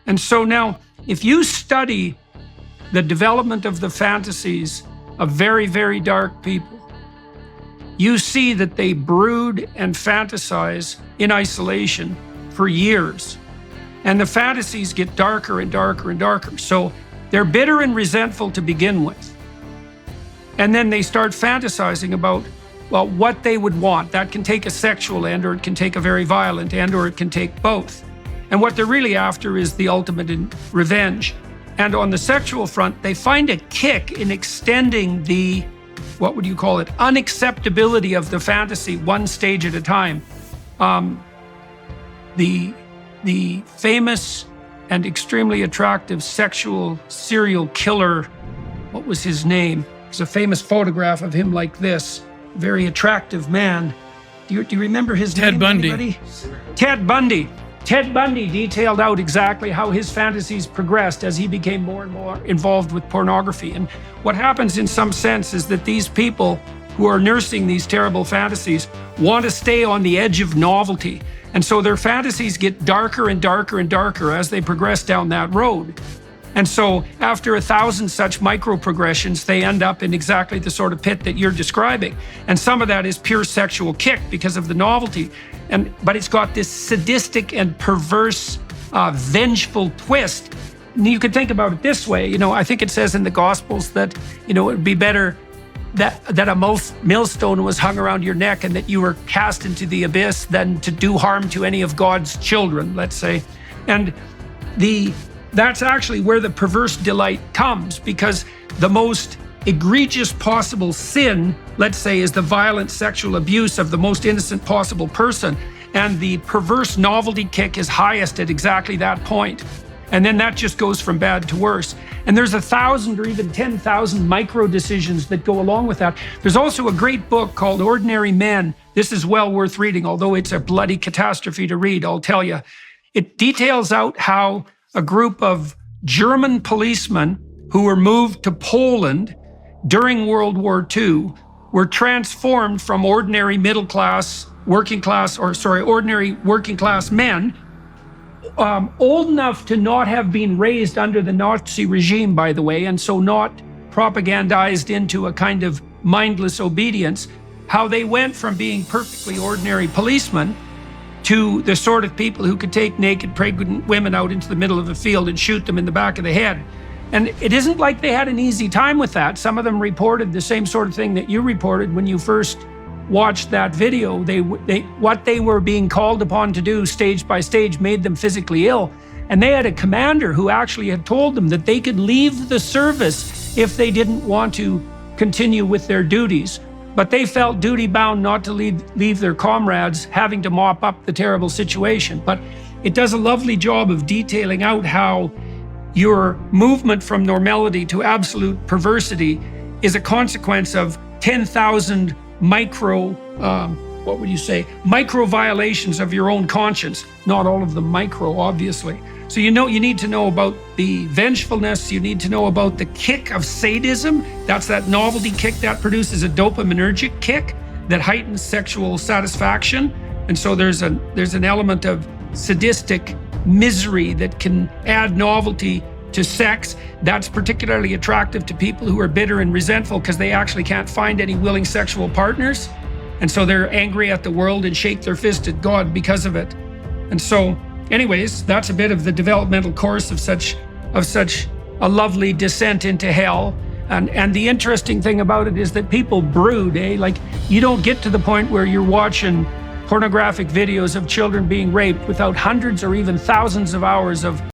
And so now, if you study the development of the fantasies of very, very dark people, you see that they brood and fantasize in isolation for years. And the fantasies get darker and darker and darker. So they're bitter and resentful to begin with. And then they start fantasizing about, well, what they would want. That can take a sexual end, or it can take a very violent end, or it can take both. And what they're really after is the ultimate in revenge. And on the sexual front, they find a kick in extending the, what would you call it, unacceptability of the fantasy one stage at a time. The famous and extremely attractive sexual serial killer, what was his name? There's a famous photograph of him like this, very attractive man. Do you remember his name? Ted Bundy. Anybody? Ted Bundy. Ted Bundy detailed out exactly how his fantasies progressed as he became more and more involved with pornography. And what happens in some sense is that these people who are nursing these terrible fantasies want to stay on the edge of novelty. And so their fantasies get darker and darker and darker as they progress down that road. And so after 1,000 such micro progressions, they end up in exactly the sort of pit that you're describing. And some of that is pure sexual kick because of the novelty. But it's got this sadistic and perverse, vengeful twist. And you could think about it this way. I think it says in the Gospels that, it would be better that a millstone was hung around your neck and that you were cast into the abyss than to do harm to any of God's children, let's say. And that's actually where the perverse delight comes, because the most egregious possible sin, let's say, is the violent sexual abuse of the most innocent possible person. And the perverse novelty kick is highest at exactly that point. And then that just goes from bad to worse. And there's 1,000 or even 10,000 micro decisions that go along with that. There's also a great book called Ordinary Men. This is well worth reading, although it's a bloody catastrophe to read, I'll tell you. It details out how a group of German policemen who were moved to Poland during World War II were transformed from ordinary ordinary working class men, old enough to not have been raised under the Nazi regime, by the way, and so not propagandized into a kind of mindless obedience, how they went from being perfectly ordinary policemen to the sort of people who could take naked pregnant women out into the middle of a field and shoot them in the back of the head. And it isn't like they had an easy time with that. Some of them reported the same sort of thing that you reported when you first watched that video. What they were being called upon to do stage by stage made them physically ill. And they had a commander who actually had told them that they could leave the service if they didn't want to continue with their duties. But they felt duty-bound not to leave their comrades having to mop up the terrible situation. But it does a lovely job of detailing out how your movement from normality to absolute perversity is a consequence of 10,000 micro violations of your own conscience. Not all of them micro, obviously. So you need to know about the vengefulness, you need to know about the kick of sadism. That's that novelty kick that produces a dopaminergic kick that heightens sexual satisfaction. And so there's an element of sadistic misery that can add novelty to sex. That's particularly attractive to people who are bitter and resentful because they actually can't find any willing sexual partners. And so they're angry at the world and shake their fist at God because of it. And so anyways, that's a bit of the developmental course of such a lovely descent into hell. And the interesting thing about it is that people brood, Like, you don't get to the point where you're watching pornographic videos of children being raped without hundreds or even thousands of hours of